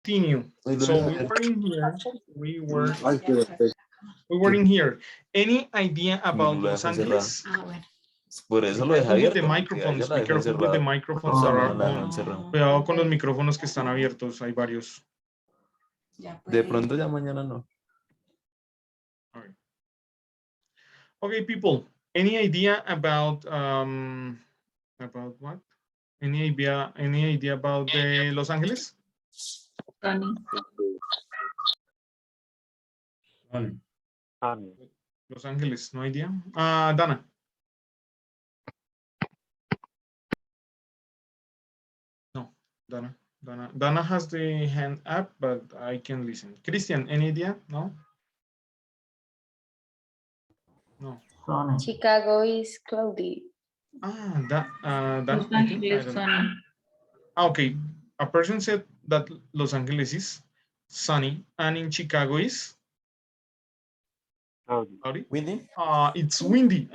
continue. So we were in here. We were in here. Any idea Mi about lo Los dejo encerrado. Angeles? Por eso lo Be deja careful with the abierto, porque a ella microphones. la Be dejó careful with the encerrado. microphones that No, are no la dejó on. encerrado. Cuidado con los micrófonos que están abiertos. Hay varios. De pronto ya mañana no. Okay. Okay, people. Any idea about what? Any idea about the Los Angeles? Sunny. Los Angeles, no idea. Dana. No, Dana has the hand up, but I can listen. Christian, any idea? No. No. Chicago is cloudy. Dana. Los I think, I Angeles, don't know. sunny. Okay, a person said that Los Angeles is sunny, and in Chicago is cloudy. Windy? It's windy.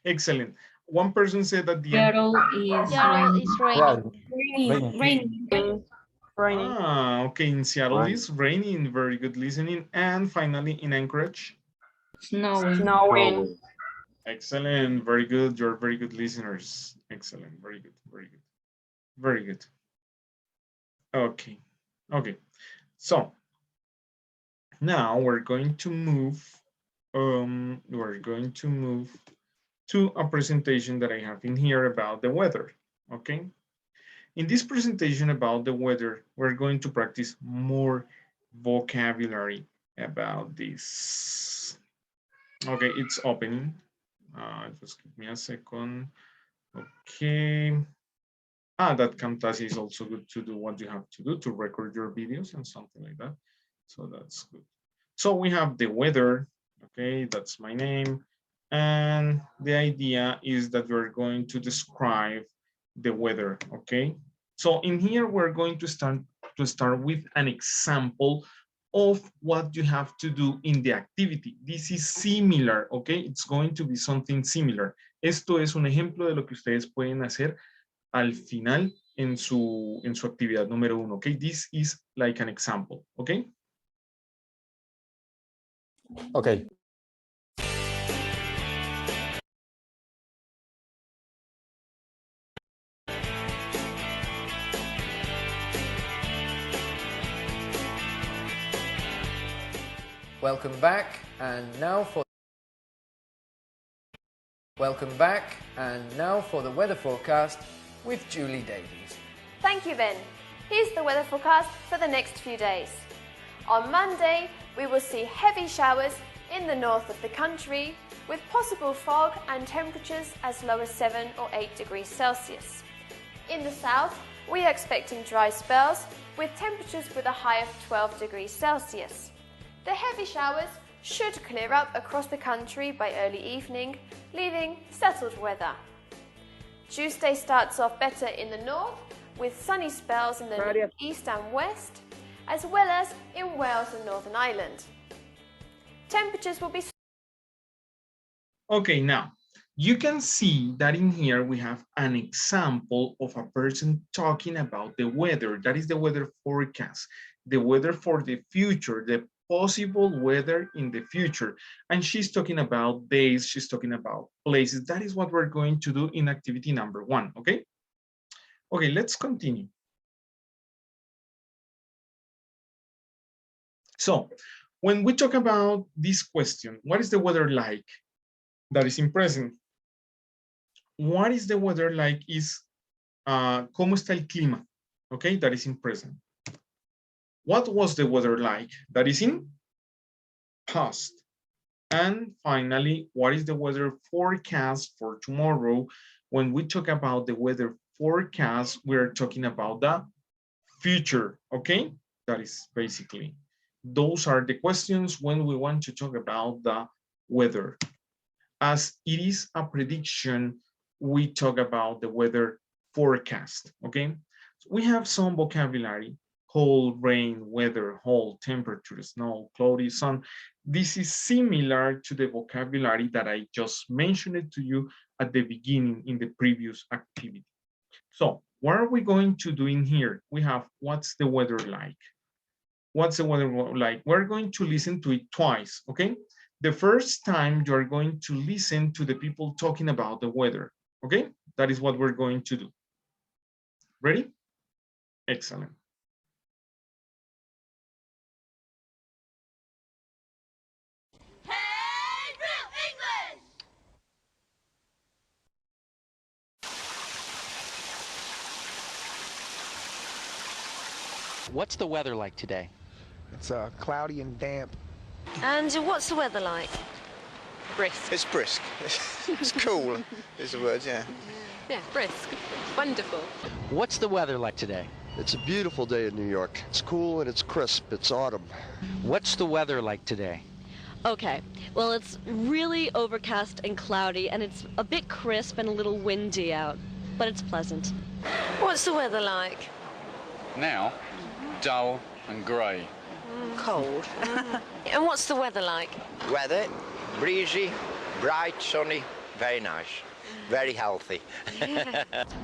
Excellent. One person said that the Seattle is Seattle raining. is raining. Raining. Okay, in Seattle is raining. Very good listening. And finally in Anchorage. Snowing. Excellent. Very good. You're very good listeners. Excellent. Very good. Very good. Very good. Okay. Okay. So now we're going to move. To a presentation that I have in here about the weather. Okay. In this presentation about the weather, we're going to practice more vocabulary about this. Okay, it's opening. Just give me a second. Okay. That Camtasia is also good to do what you have to do to record your videos and something like that. So that's good. So we have the weather. Okay, that's my name. And the idea is that we're going to describe the weather, okay? So in here, we're going to start with an example of what you have to do in the activity. This is similar, okay? It's going to be something similar. Esto es un ejemplo de lo que ustedes pueden hacer al final en su actividad número 1, okay? This is like an example, okay? Okay. Welcome back, and now for the weather forecast with Julie Davies. Thank you, Ben. Here's the weather forecast for the next few days. On Monday, we will see heavy showers in the north of the country with possible fog and temperatures as low as 7 or 8 degrees Celsius. In the south, we are expecting dry spells with temperatures with a high of 12 degrees Celsius. The heavy showers should clear up across the country by early evening, leaving settled weather. Tuesday starts off better in the north with sunny spells in the east and west, as well as in Wales and Northern Ireland. Temperatures will be... Okay, now, you can see that in here we have an example of a person talking about the weather. That is the weather forecast, the weather for the future, the possible weather in the future. And she's talking about days, she's talking about places. That is what we're going to do in activity number 1, okay? Okay, let's continue. So, when we talk about this question, what is the weather like? That is in present. What is the weather like is, ¿cómo está el clima? Okay, that is in present. What was the weather like? That is in past. And finally, what is the weather forecast for tomorrow? When we talk about the weather forecast, we're talking about the future, okay? That is basically, those are the questions when we want to talk about the weather. As it is a prediction, we talk about the weather forecast, okay? So we have some vocabulary: cold, rain, weather, hail, temperature, snow, cloudy, sun. This is similar to the vocabulary that I just mentioned to you at the beginning in the previous activity. So what are we going to do in here? We have what's the weather like? What's the weather like? We're going to listen to it twice, okay? The first time you're going to listen to the people talking about the weather, okay? That is what we're going to do. Ready? Excellent. Hey, Real English! What's the weather like today? It's cloudy and damp. And what's the weather like? Brisk. It's brisk. It's cool, is the word, yeah. Yeah, brisk. Wonderful. What's the weather like today? It's a beautiful day in New York. It's cool and it's crisp. It's autumn. What's the weather like today? Okay, well, it's really overcast and cloudy, and it's a bit crisp and a little windy out, but it's pleasant. What's the weather like? Now, dull and grey. Cold. And what's the weather like? Weather, breezy, bright, sunny, very nice, very healthy.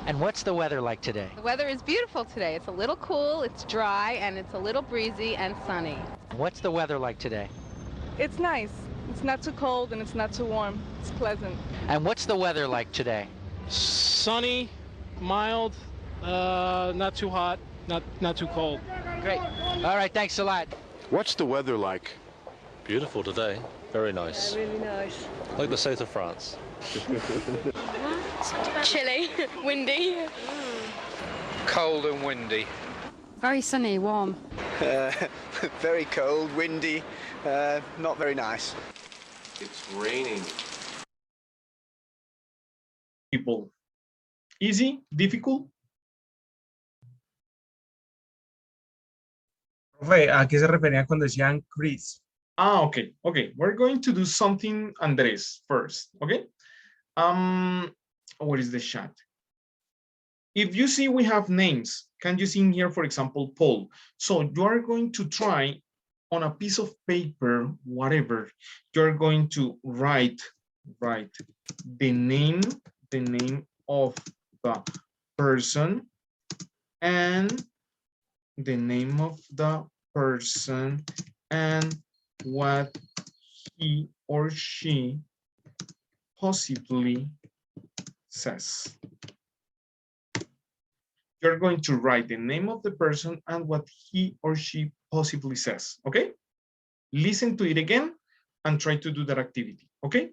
And what's the weather like today? The weather is beautiful today. It's a little cool, it's dry, and it's a little breezy and sunny. What's the weather like today? It's nice. It's not too cold and it's not too warm. It's pleasant. And what's the weather like today? Sunny, mild, not too hot, not too cold. Great. All right, thanks a lot. What's the weather like? Beautiful today. Very nice. Yeah, really nice. Like the south of France. Chilly, windy. Cold and windy. Very sunny, warm. Very cold, windy, not very nice. It's raining. People. Easy, difficult? Profe, ¿a qué se refería cuando decían Chris? Ah, okay, okay. We're going to do something, Andres, first, okay? What is the chat? If you see we have names, can you see in here, for example, Paul? So you are going to try on a piece of paper, whatever, you're going to write the name of the person and the name of the person and what he or she possibly says. You're going to write the name of the person and what he or she possibly says, okay? Listen to it again and try to do that activity, okay?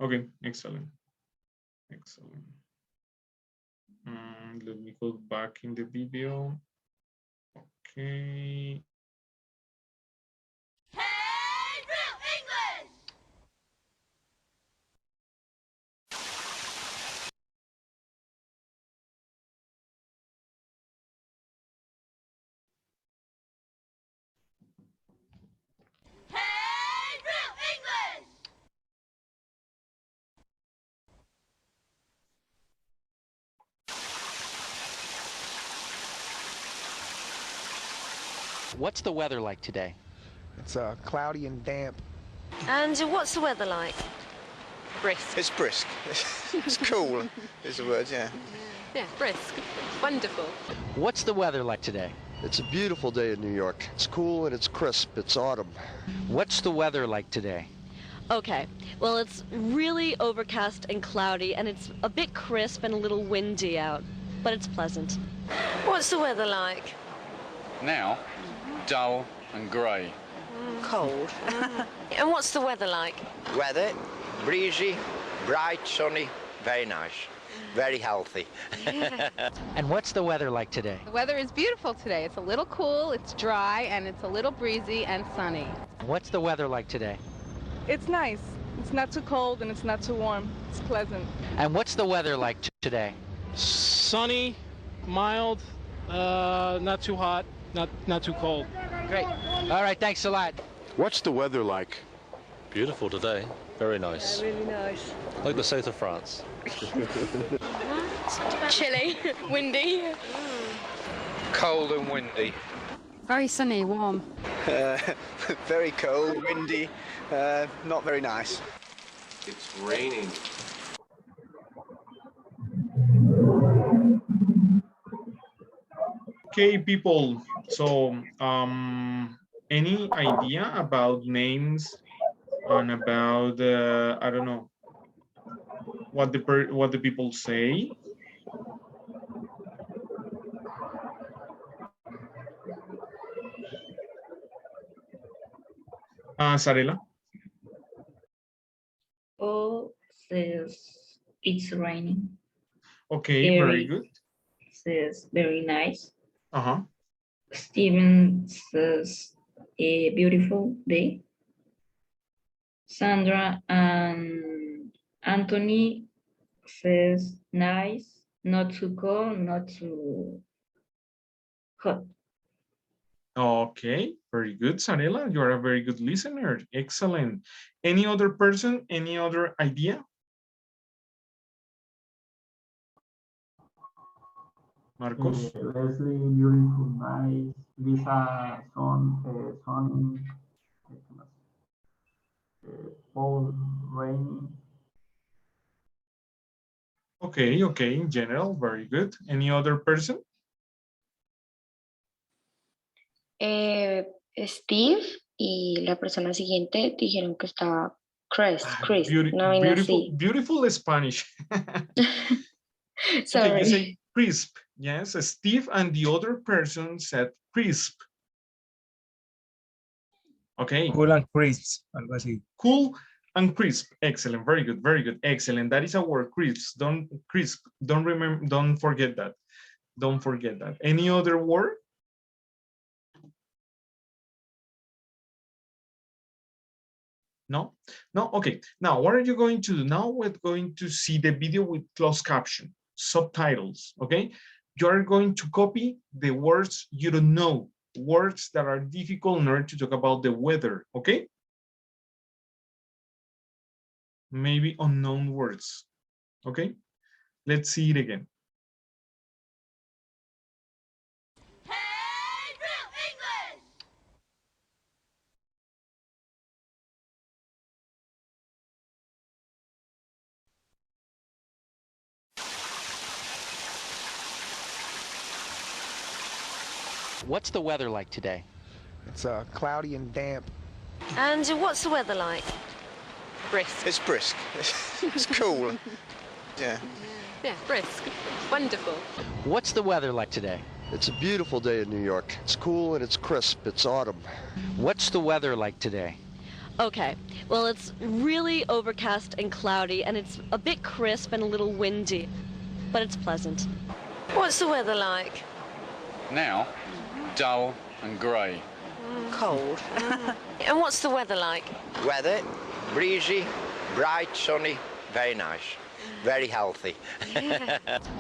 Okay, excellent. Excellent. Let me go back in the video. Okay. Hey, Real English! Hey, Real English! What's the weather like today? It's cloudy and damp. And what's the weather like? Brisk. It's brisk. It's cool, is the word, yeah. Yeah, brisk. Wonderful. What's the weather like today? It's a beautiful day in New York. It's cool and it's crisp. It's autumn. What's the weather like today? Okay, well, it's really overcast and cloudy, and it's a bit crisp and a little windy out, but it's pleasant. What's the weather like? Now, dull and grey. Cold. And what's the weather like? Weather, breezy, bright, sunny, very nice, very healthy. And what's the weather like today? The weather is beautiful today. It's a little cool, it's dry, and it's a little breezy and sunny. What's the weather like today? It's nice. It's not too cold and it's not too warm. It's pleasant. And what's the weather like today? Sunny, mild, not too hot, not too cold. Great. All right, thanks a lot. What's the weather like? Beautiful today. Very nice. Yeah, really nice. Like the south of France. Chilly, windy. Cold and windy. Very sunny, warm. Very cold, windy, not very nice. It's raining. Okay, people. So, any idea about names and about I don't know what the people say? Sarela? O says it's raining. Okay, very good. Says very nice. Uh-huh. Steven says a beautiful day. Sandra and Anthony says nice, not too cold, not too hot. Okay, very good, Sarela. You are a very good listener. Excellent. Any other person? Any other idea? Marcos? Leslie, beautiful, nice. Lisa, sunny. Paul, rainy. Okay, okay, in general, very good. Any other person? Steve y la persona siguiente dijeron que estaba Chris, no vaina Beautiful, así. beautiful Spanish. Sorry. Okay, you say crisp. Yes, Steve and the other person said crisp. Okay. Cool and crisp, algo así. Cool and crisp. Excellent. Very good. Very good. Excellent. That is our crisp. Don't remember. Don't forget that. Don't forget that. Any other word? No? No? Okay. Now, what are you going to do? Now we're going to see the video with closed caption, subtitles, okay? You're going to copy the words you don't know, words that are difficult in order to talk about the weather, okay? Maybe unknown words, okay? Let's see it again. What's the weather like today? It's cloudy and damp. And what's the weather like? Brisk. It's brisk. It's cool. Yeah. Yeah, brisk. Wonderful. What's the weather like today? It's a beautiful day in New York. It's cool and it's crisp. It's autumn. What's the weather like today? Okay, well, it's really overcast and cloudy, and it's a bit crisp and a little windy, but it's pleasant. What's the weather like? Now, dull and grey. Cold. And what's the weather like? Weather, breezy, bright, sunny, very nice, very healthy.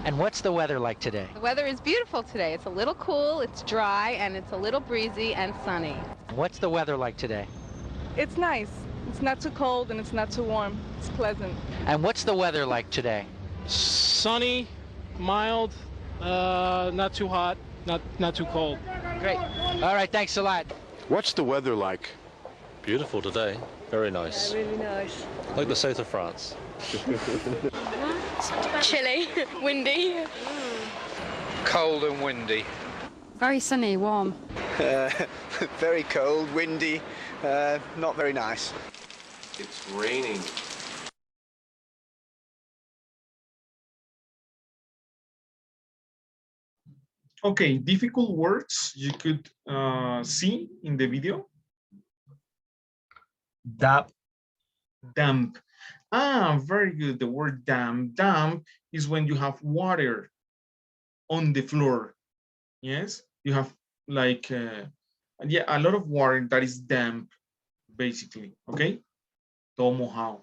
And what's the weather like today? The weather is beautiful today. It's a little cool, it's dry, and it's a little breezy and sunny. What's the weather like today? It's nice. It's not too cold and it's not too warm. It's pleasant. And what's the weather like today? Sunny, mild, not too hot, not too cold. Great. All right, thanks a lot. What's the weather like? Beautiful today. Very nice. Yeah, really nice. Like the south of France. Chilly, windy. Cold and windy. Very sunny, warm. Very cold, windy, not very nice. It's raining. Okay, difficult words you could see in the video. Damp. Damp. Ah, very good. The word damp. Damp is when you have water on the floor. Yes, you have like, yeah, a lot of water that is damp, basically. Okay, todo mojado,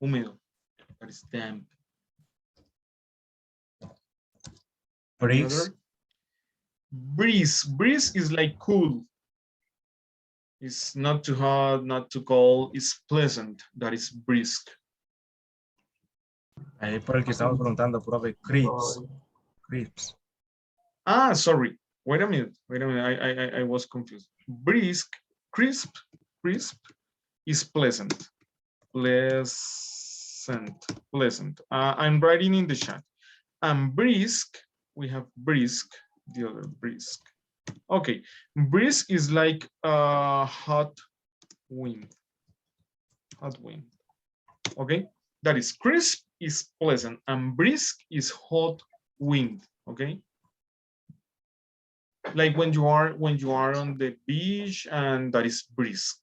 húmedo, that is damp. Breeze. Breeze. Breeze is like cool. It's not too hot, not too cold. It's pleasant. That is brisk. Ahí por el que estamos preguntando, profe, crisps. Crisps. Ah, sorry. Wait a minute. Wait a minute. I was confused. Brisk, crisp is pleasant. Pleasant. I'm writing in the chat. And brisk, we have brisk, the other brisk. Okay, brisk is like a hot wind. Hot wind. Okay, that is crisp is pleasant and brisk is hot wind. Okay, like when you are on the beach and that is brisk.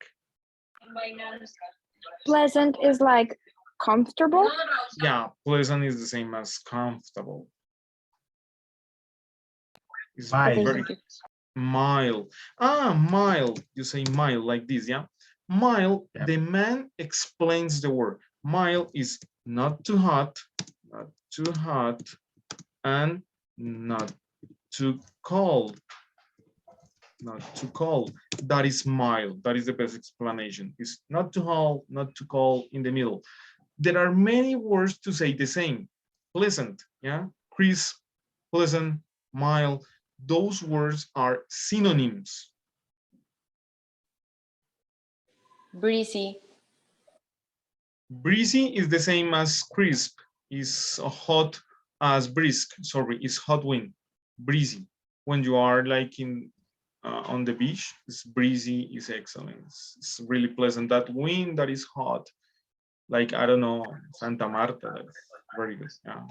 Pleasant is like comfortable. Yeah, pleasant is the same as comfortable. It's very mild. Ah, mild. You say mild like this, yeah? Mild, yeah. The man explains the word. Mild is not too hot, and not too cold. Not too cold. That is mild. That is the best explanation. It's not too hot, not too cold, in the middle. There are many words to say the same. Pleasant, yeah? Crisp, pleasant, mild. Those words are synonyms. Breezy. Breezy is the same as crisp. Is hot as brisk. Sorry, is hot wind. Breezy. When you are like in on the beach, it's breezy, is excellent. It's really pleasant. That wind that is hot, like I don't know, Santa Marta. That's very good. Yeah.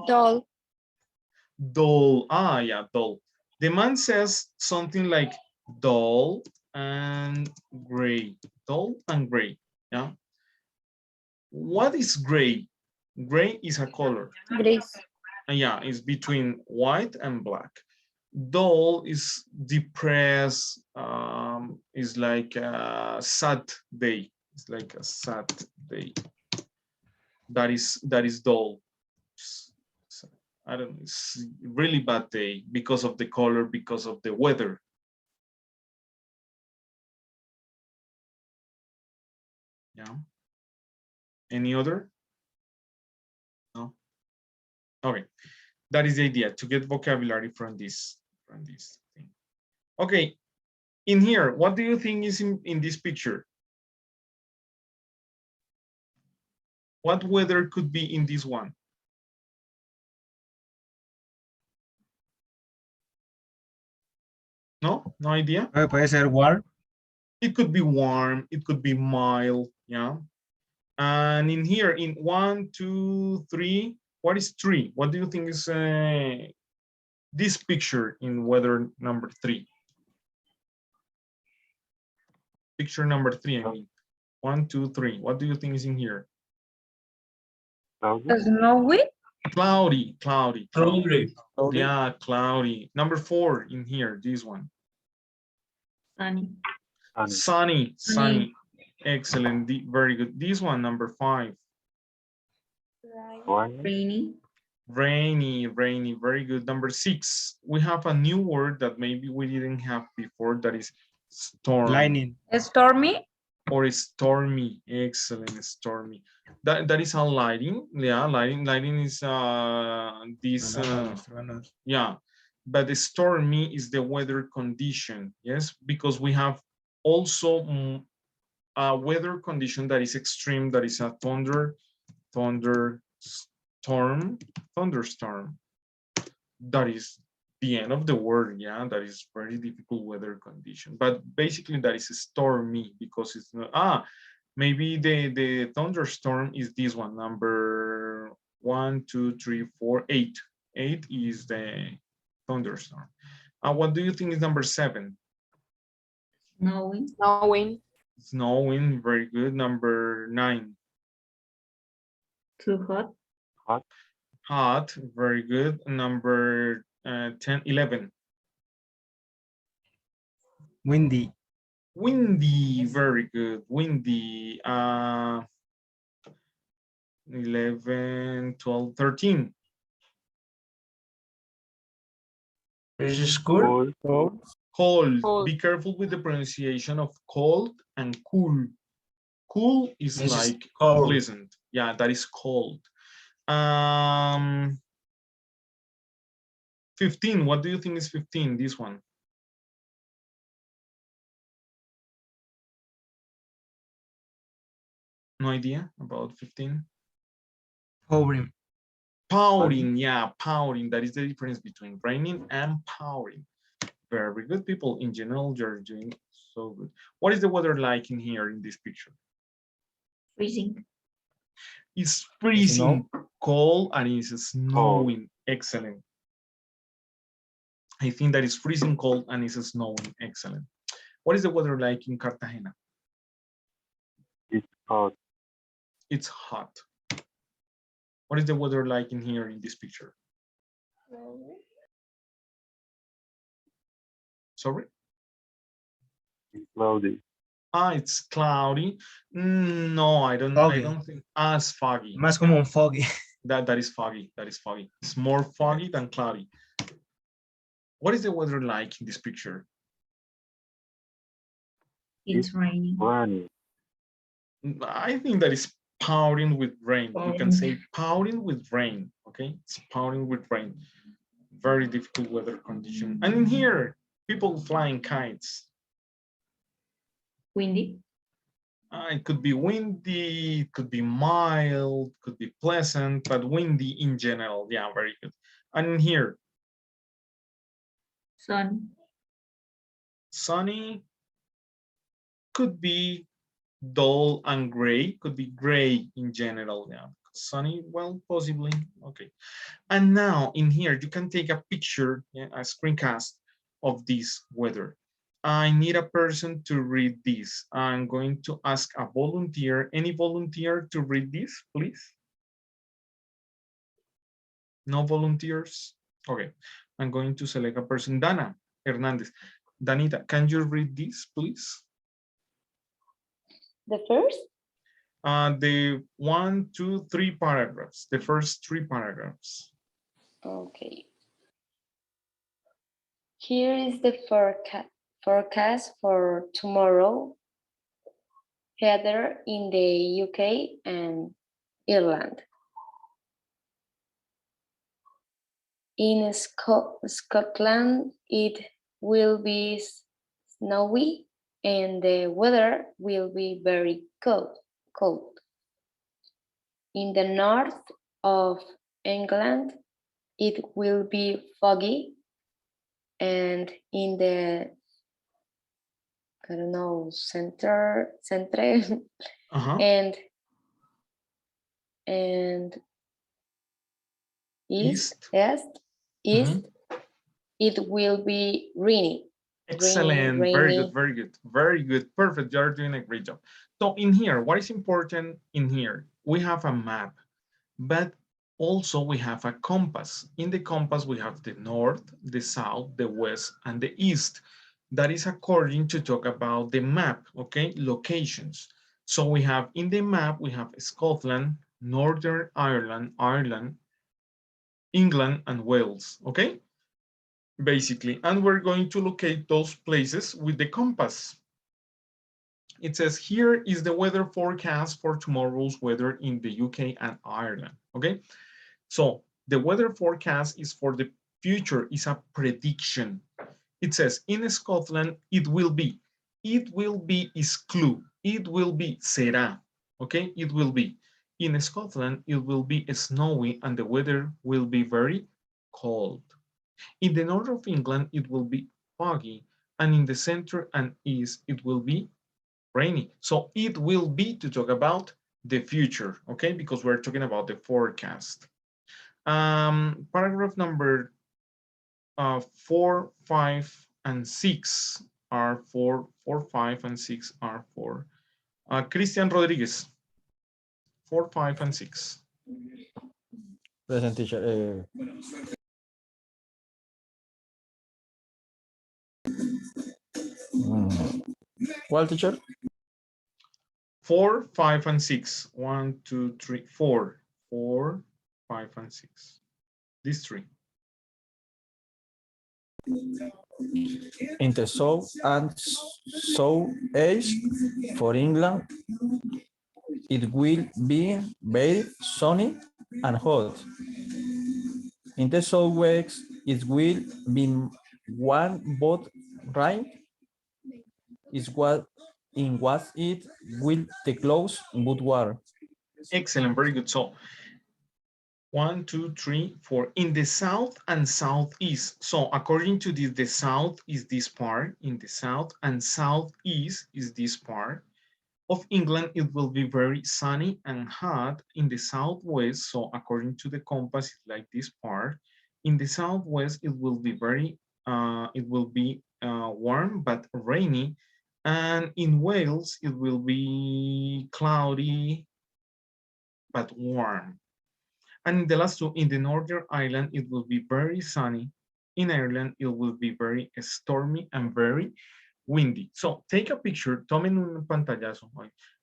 Dull. Dull. Ah, yeah, dull. The man says something like dull and gray. Dull and gray. Yeah. What is gray? Gray is a color. Gris. Yeah, it's between white and black. Dull is depressed. Is like a sad day. It's like a sad day. That is dull. I don't know, it's a really bad day because of the color, because of the weather. Yeah. Any other? No? Okay. That is the idea, to get vocabulary from this thing. Okay. In here, what do you think is in this picture? What weather could be in this one? No? No idea? Puede ser warm. It could be warm, it could be mild, yeah. And in here, in 1, 2, 3, what is 3? What do you think is this picture in weather number 3? Picture number 3, I mean. 1, 2, 3. What do you think is in here? Snowy? Cloudy, cloudy, cloudy. Yeah, cloudy. Number 4 in here, this one. Sunny. Sunny, sunny. Excellent, very good. This one, number 5. Rainy. Rainy, rainy, very good. Number 6, we have a new word that maybe we didn't have before, that is storm. Lightning. Stormy? Or stormy, excellent, stormy. That is a lighting, yeah, lighting is this, yeah, but the stormy is the weather condition, yes, because we have also a weather condition that is extreme, that is a thunderstorm. That is the end of the word, yeah, that is very difficult weather condition, but basically that is stormy because it's not, maybe the thunderstorm is this one, number 1, 2, 3, 4, 8. 8 is the thunderstorm. What do you think is number 7? Snowing. Snowing. Snowing, very good. Number 9. Too hot. Hot. Hot, very good. Number 10, 11. Windy. Windy, very good. Windy. 11, 12, 13. Is cool? Cold. Be careful with the pronunciation of cold and cool. Cool is like cold. Pleasant. Yeah, that is cold. 15. What do you think is 15? This one. No idea about 15. Hovering. Pouring, yeah, pouring. That is the difference between raining and pouring. Very good, people. In general, you're doing so good. What is the weather like in here in this picture? Freezing. It's freezing cold and it's snowing. Excellent. I think that is freezing cold and it's snowing. Excellent. What is the weather like in Cartagena? It's hot. It's hot. What is the weather like in here in this picture? Sorry? It's cloudy. Ah, it's cloudy. No, I don't think as foggy. Más como un foggy. That is foggy. That is foggy. It's more foggy than cloudy. What is the weather like in this picture? It's raining. I think that is pouring with rain. You can say pouring with rain. Okay, it's pouring with rain. Very difficult weather condition. And in here, people flying kites. Windy. It could be windy, it could be mild, could be pleasant, but windy in general. Yeah, very good. And in here, Sun. sunny, could be dull and gray, could be gray in general. Yeah, sunny, well, possibly. Okay. And now in here, you can take a picture, yeah, a screencast of this weather. I need a person to read this. I'm going to ask a volunteer. Any volunteer to read this, please? No volunteers? Okay, I'm going to select a person. Dana Hernandez. Danita, can you read this, please? The first? The 1, 2, 3 paragraphs. The first 3 paragraphs. Okay. Here is the forecast for tomorrow, weather in the UK and Ireland. In Scotland, it will be snowy and the weather will be very cold. In the north of England, it will be foggy, and in the center and east, it will be rainy. Excellent, rainy. Very good, perfect. You're doing a great job. So in here, what is important in here? We have a map, but also we have a compass. In the compass, we have the north, the south, the west, and the east. That is according to talk about the map, okay, locations. So we have in the map, we have Scotland, Northern Ireland, England, and Wales, okay? Basically, and we're going to locate those places with the compass. It says here is the weather forecast for tomorrow's weather in the UK and Ireland, okay? So the weather forecast is for the future, is a prediction. It says in Scotland, it will be is clue, it will be será, okay? It will be. In Scotland, it will be snowy and the weather will be very cold. In the north of England, it will be foggy, and in the center and east, it will be rainy. So it will be to talk about the future, okay? Because we're talking about the forecast. Paragraph number 4, 5, and 6 are for 4, 5, and 6 are for Christian Rodriguez. 4, 5, and 6. Present, teacher. What, teacher? 4, 5, and 6. 1, 2, 3, 4. 4, 5, and 6. These 3. In the south and southeast for England, it will be very sunny and hot. In the southwest, it will be one but rain. Is what it will the close but water. Excellent, very good. So 1, 2, 3, 4. In the south and southeast. So according to this, the south is this part. In the south and southeast is this part of England. It will be very sunny and hot in the southwest. So according to the compass, it's like this part. In the southwest, it will be very, warm but rainy. And in Wales, it will be cloudy but warm. And in the last two, in the Northern Ireland, it will be very sunny. In Ireland, it will be very stormy and very windy. So take a picture, tomen un pantallazo.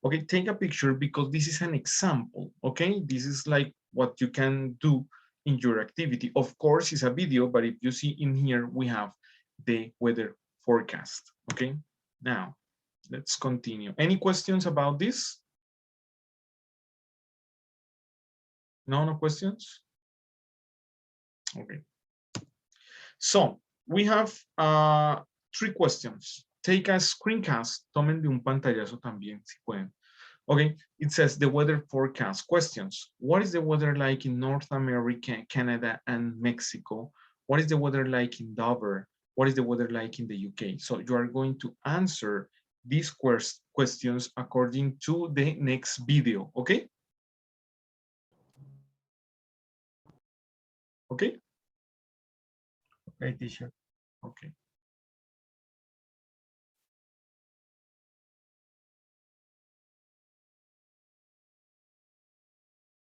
Okay, take a picture because this is an example, okay? This is like what you can do in your activity. Of course, it's a video, but if you see in here, we have the weather forecast, okay? Now, let's continue. Any questions about this? No questions? Okay. So we have 3 questions. Take a screencast. Tomen de un pantallazo también, si pueden. Okay, it says the weather forecast questions. What is the weather like in North America, Canada, and Mexico? What is the weather like in Dover? What is the weather like in the UK? So you are going to answer these questions according to the next video, okay? Okay? Okay, teacher. Okay.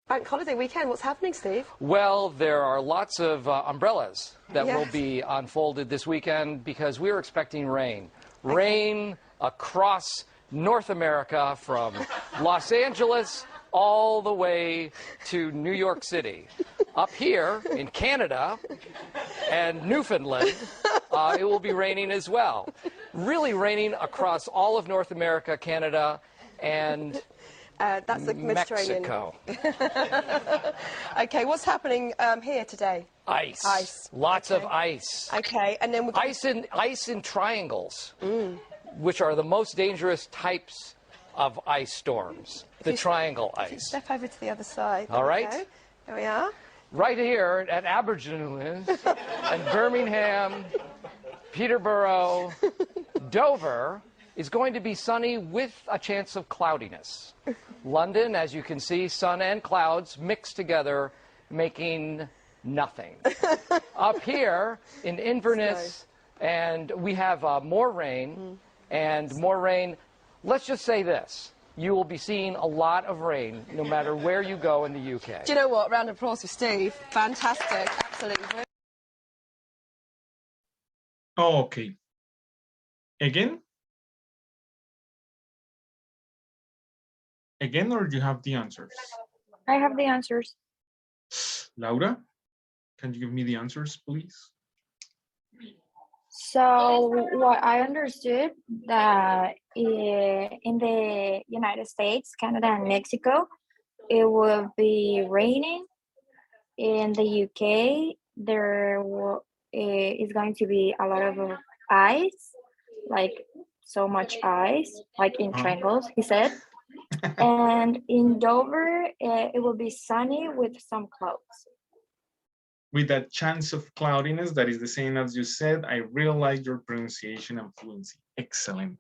Bank holiday weekend, what's happening, Steve? Well, there are lots of umbrellas that will Yes. be unfolded this weekend because we're expecting rain. Rain across North America from Los Angeles all the way to New York City. Up here in Canada and Newfoundland, it will be raining as well. Really raining across all of North America, Canada, and that's the Mediterranean. Mexico. Okay, what's happening here today? Ice. Ice. Lots Okay. of ice. Okay, and then we're going Ice in triangles, which are the most dangerous types of ice storms. The triangle ice. Step over to the other side. All right. Okay. There we are. Right here at Abergwynedd and Birmingham, Peterborough, Dover is going to be sunny with a chance of cloudiness. London, as you can see, sun and clouds mixed together, making nothing. Up here in Inverness, and we have more rain and more rain. Let's just say this. You will be seeing a lot of rain no matter where you go in the UK. Do you know what? Round of applause for Steve. Fantastic. Absolutely. Okay. Again? Again, or do you have the answers? I have the answers. Laura, can you give me the answers, please? So what I understood that in the United States, Canada, and Mexico, it will be raining. In the UK, is going to be a lot of ice, like so much ice, like in triangles, he said. And in Dover, it will be sunny with some clouds. With that chance of cloudiness, that is the same as you said. I really like your pronunciation and fluency. Excellent.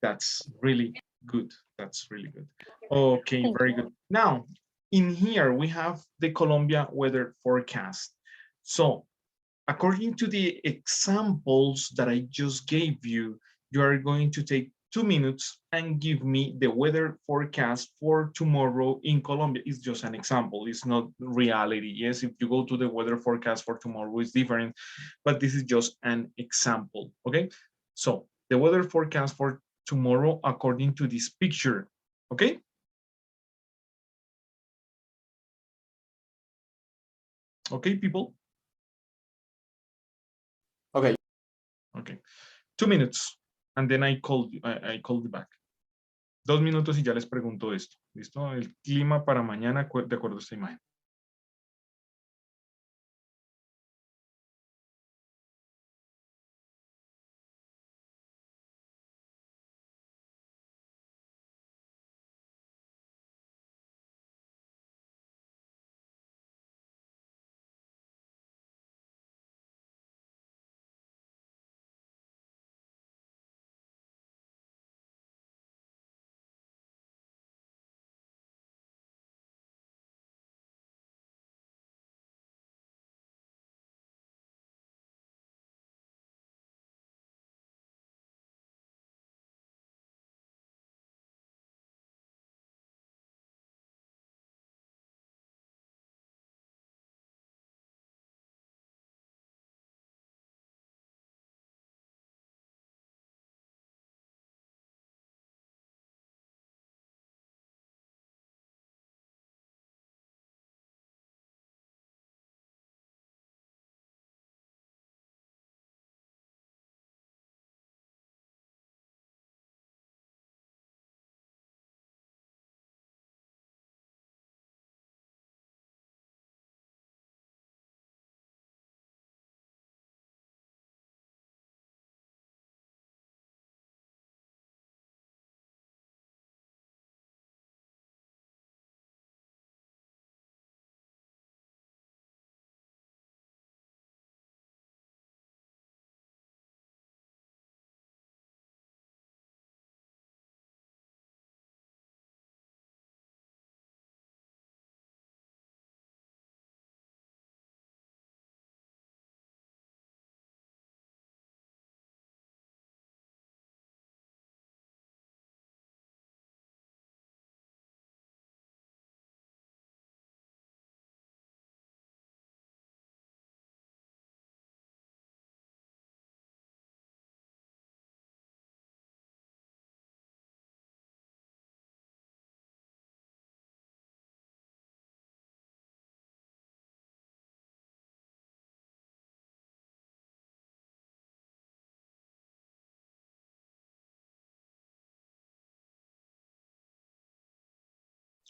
That's really good. That's really good. Okay, very good. Now, in here, we have the Colombia weather forecast. So, according to the examples that I just gave you, you are going to take 2 minutes and give me the weather forecast for tomorrow in Colombia. It's just an example. It's not reality. Yes, if you go to the weather forecast for tomorrow, it's different, but this is just an example, okay? So the weather forecast for tomorrow according to this picture, okay? Okay, people? Okay. Okay. 2 minutes. And then I called you back. 2 minutos y ya les pregunto esto. ¿Listo? El clima para mañana de acuerdo a esta imagen.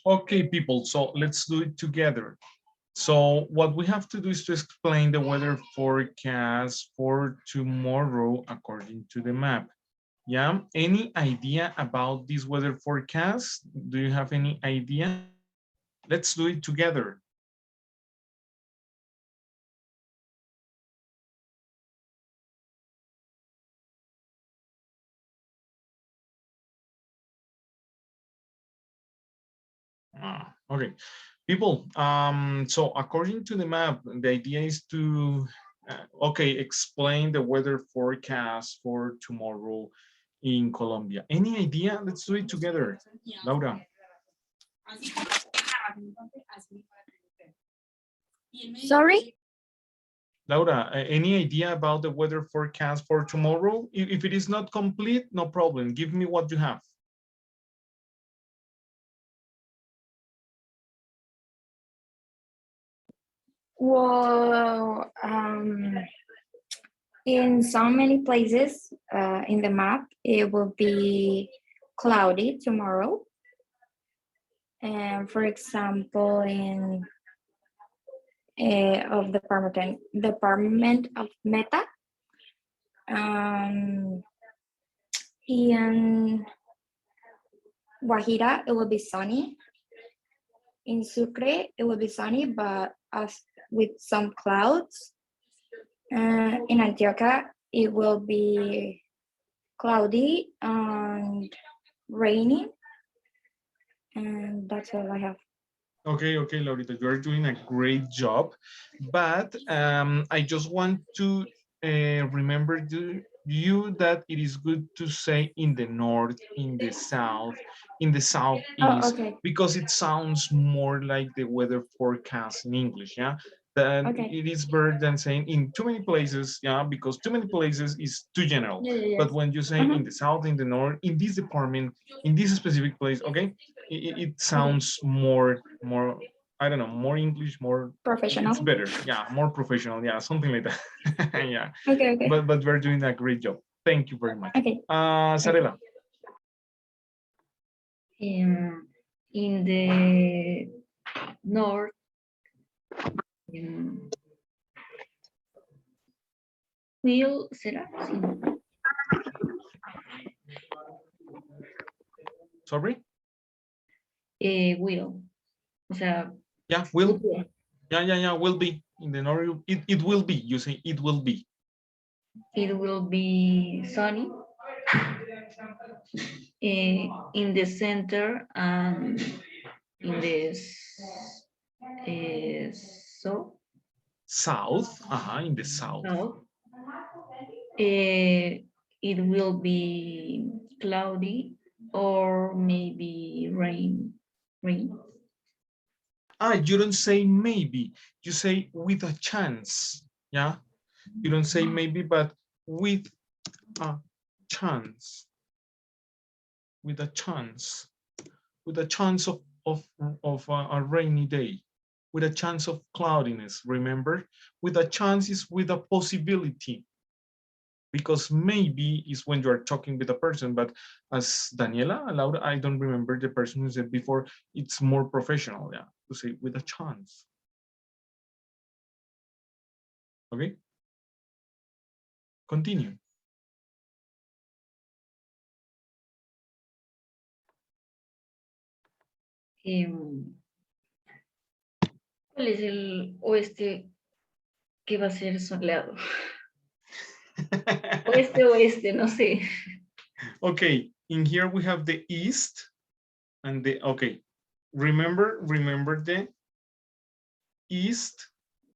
Okay, people, so let's do it together. So what we have to do is to explain the weather forecast for tomorrow according to the map. Yeah, any idea about this weather forecast? Do you have any idea? Let's do it together. Okay, people, so according to the map, the idea is to, okay, explain the weather forecast for tomorrow in Colombia. Any idea? Let's do it together. Laura. Sorry? Laura, any idea about the weather forecast for tomorrow? If it is not complete, no problem. Give me what you have. Well, in so many places in the map, it will be cloudy tomorrow. And for example, in of the department of Meta, in Guajira, it will be sunny. In Sucre, it will be sunny, but with some clouds. In Antioquia, it will be cloudy and rainy. And that's all I have. Okay, okay, Laurita, you are doing a great job. But I just want to remember you that it is good to say in the north, in the south, in the southeast, okay. because it sounds more like the weather forecast in English, yeah? That Okay. it is better than saying in too many places, yeah, because too many places is too general. But when you say in the south, in the north, in this department, in this specific place, okay, it sounds more, I don't know, more English, more Professional. it's better, yeah, more professional, yeah, something like that. Yeah. Okay, okay. But we're doing a great job. Thank you very much. Okay. Sarela. In the north, will, ¿será? Sí. Sorry? Will. O sea, yeah, will. Yeah, will be. In the north, it will be. You say it will be. It will be sunny. In the center and in the south, in the south. It will be cloudy or maybe rain. You don't say maybe, you say with a chance, yeah? You don't say maybe, but with a chance. With a chance. With a chance of a rainy day. With a chance of cloudiness, remember? With a chance is with a possibility. Because maybe is when you are talking with a person, but as Daniela, Laura, I don't remember the person who said before, it's more professional, yeah, to say with a chance. Okay? Continue. ¿Cuál es el oeste que va a ser soleado? Oeste, no sé. Okay, in here we have the east and the, okay. Remember the east,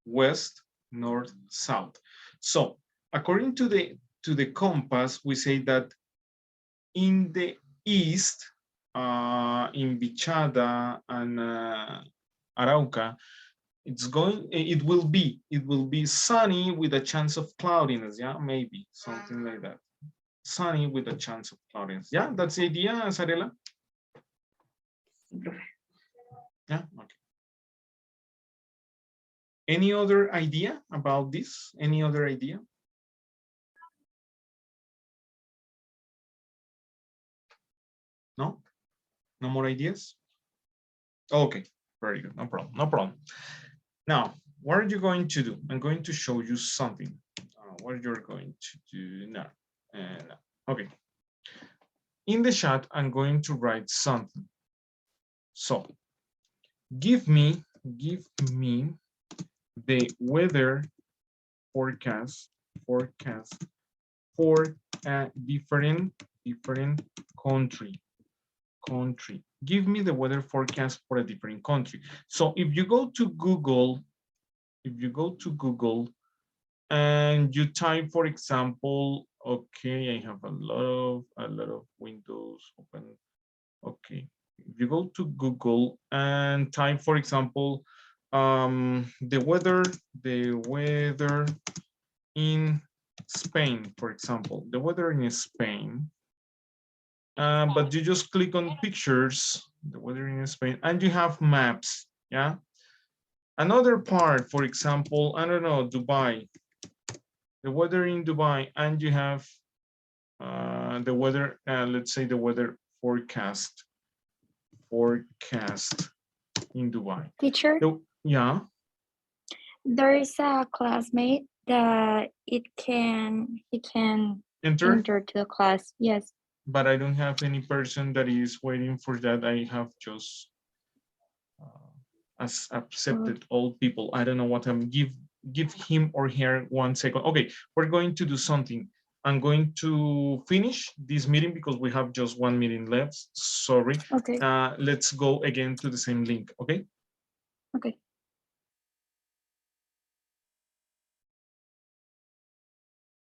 west, north, south. So according to the compass, we say that in the east, in Bichada and Arauca, it will be sunny with a chance of cloudiness, yeah, maybe something like that. Sunny with a chance of cloudiness. Yeah, that's the idea, Sarela. Yeah, okay. Any other idea about this? Any other idea? No? No more ideas? Okay, very good. No problem. No problem. Now, what are you going to do? I'm going to show you something. What you're going to do now. And okay. In the chat, I'm going to write something. So, give me the weather forecast for a different country. Give me the weather forecast for a different country. So if you go to Google, and you type, for example, okay, I have a lot of windows open. Okay, if you go to Google and type, for example, the weather in Spain, for example, the weather in Spain. But you just click on pictures, the weather in Spain, and you have maps, yeah? Another part, for example, I don't know, Dubai, the weather in Dubai, and you have the weather, let's say the weather forecast in Dubai. Teacher? Yeah? There is a classmate that he can Enter to the class, yes. But I don't have any person that is waiting for that. I have just accepted all people. I don't know what I'm give him or her 1 second. Okay, we're going to do something. I'm going to finish this meeting because we have just 1 meeting left. Sorry. Okay. Let's go again to the same link. Okay. Okay.